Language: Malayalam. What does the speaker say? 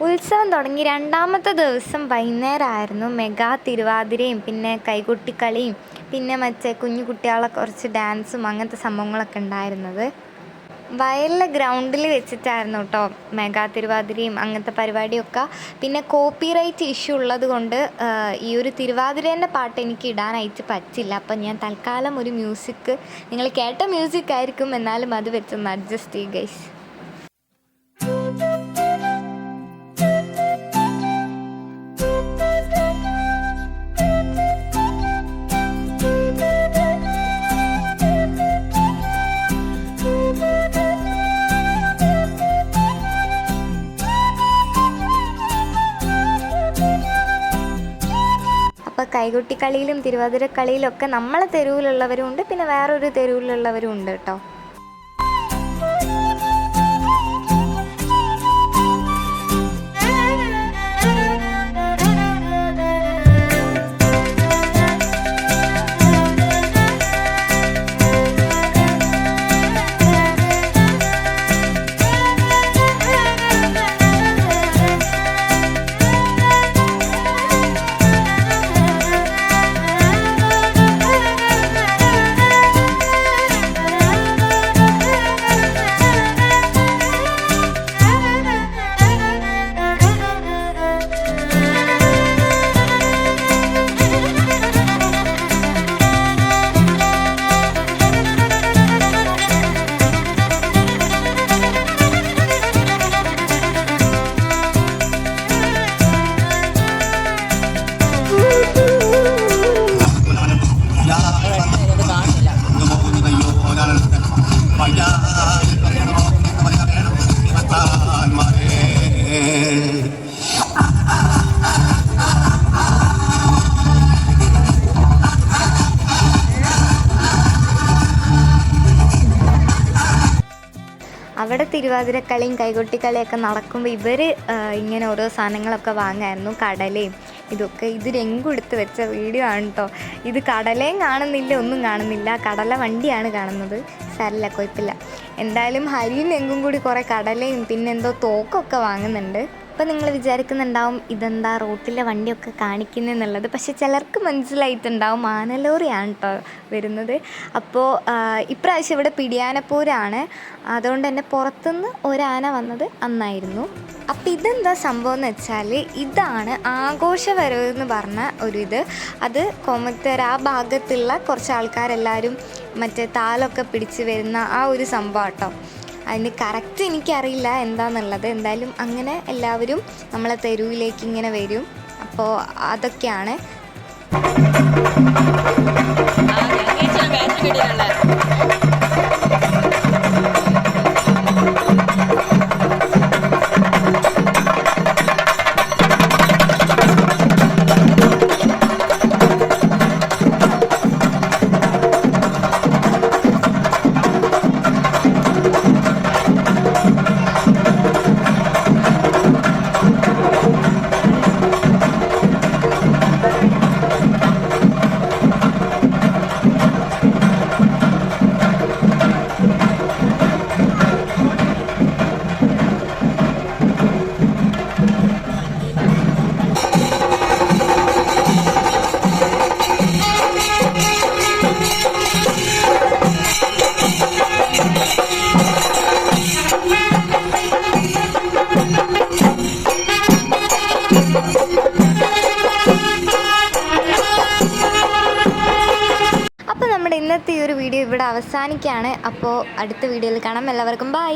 ഉത്സവം തുടങ്ങി രണ്ടാമത്തെ ദിവസം വൈകുന്നേരമായിരുന്നു മെഗാ തിരുവാതിരയും പിന്നെ കൈകൊട്ടിക്കളിയും പിന്നെ മറ്റേ കുഞ്ഞു കുട്ടികളെ കുറച്ച് ഡാൻസും അങ്ങനത്തെ സംഭവങ്ങളൊക്കെ ഉണ്ടായിരുന്നത്. വയലിലെ ഗ്രൗണ്ടിൽ വെച്ചിട്ടായിരുന്നു കേട്ടോ മെഗാ തിരുവാതിരയും അങ്ങനത്തെ പരിപാടിയൊക്കെ. പിന്നെ കോപ്പിറൈറ്റ് ഇഷ്യൂ ഉള്ളത് കൊണ്ട് ഈ ഒരു തിരുവാതിരേൻ്റെ പാട്ട് എനിക്ക് ഇടാനായിട്ട് പറ്റില്ല. അപ്പം ഞാൻ തൽക്കാലം ഒരു മ്യൂസിക്, നിങ്ങൾ കേട്ട മ്യൂസിക് ആയിരിക്കും, എന്നാലും അത് വെച്ചൊന്ന് അഡ്ജസ്റ്റ് ചെയ്യും ഗൈസ്. അപ്പോൾ കൈകൊട്ടിക്കളിയിലും തിരുവാതിരക്കളിയിലൊക്കെ നമ്മളെ തെരുവിലുള്ളവരും ഉണ്ട്, പിന്നെ വേറൊരു തെരുവിലുള്ളവരും ഉണ്ട് കേട്ടോ. അവിടെ തിരുവാതിരക്കളിയും കൈകൊട്ടിക്കളിയൊക്കെ നടക്കുമ്പോൾ ഇവർ ഇങ്ങനെ ഓരോ സാധനങ്ങളൊക്കെ വാങ്ങായിരുന്നു. കടലയും ഇതൊക്കെ ഇത് രംഗെടുത്ത് വെച്ച വീഡിയോ ആണ് കേട്ടോ. ഇത് കടലയും കാണുന്നില്ല, ഒന്നും കാണുന്നില്ല, കടല വണ്ടിയാണ് കാണുന്നത്. സാരമില്ല, കുഴപ്പമില്ല. എന്തായാലും ഹരിയും രംഗും കൂടി കുറേ കടലയും പിന്നെ എന്തോ തോക്കൊക്കെ വാങ്ങുന്നുണ്ട്. അപ്പോൾ നിങ്ങൾ വിചാരിക്കുന്നുണ്ടാവും ഇതെന്താ റോട്ടിലെ വണ്ടിയൊക്കെ കാണിക്കുന്നതെന്നുള്ളത്. പക്ഷേ ചിലർക്ക് മനസ്സിലായിട്ടുണ്ടാവും ആനലോറിയാണ് കേട്ടോ വരുന്നത്. അപ്പോൾ ഇപ്രാവശ്യം ഇവിടെ പിടിയാനപ്പൂരാണ്, അതുകൊണ്ട് തന്നെ പുറത്തുനിന്ന് ഒരാന വന്നത് അന്നായിരുന്നു. അപ്പോൾ ഇതെന്താ സംഭവം എന്ന് വെച്ചാൽ ഇതാണ് ആഘോഷവരവ് എന്ന് പറഞ്ഞ ഒരിത്. അത് കോമത്തൂർ ആ ഭാഗത്തുള്ള കുറച്ച് ആൾക്കാരെല്ലാവരും മറ്റേ താലൊക്കെ പിടിച്ച് വരുന്ന ആ ഒരു സംഭവം കേട്ടോ. അതിന് കറക്റ്റ് എനിക്കറിയില്ല എന്താണെന്നുള്ളത്. എന്തായാലും അങ്ങനെ എല്ലാവരും നമ്മളെ തെരുവിലേക്ക് ഇങ്ങനെ വരും. അപ്പോൾ അതൊക്കെയാണ്. അപ്പോൾ നമ്മുടെ ഇന്നത്തെ ഈ ഒരു വീഡിയോ ഇവിടെ അവസാനിക്കുകയാണ്. അപ്പോൾ അടുത്ത വീഡിയോയിൽ കാണാം. എല്ലാവർക്കും ബൈ.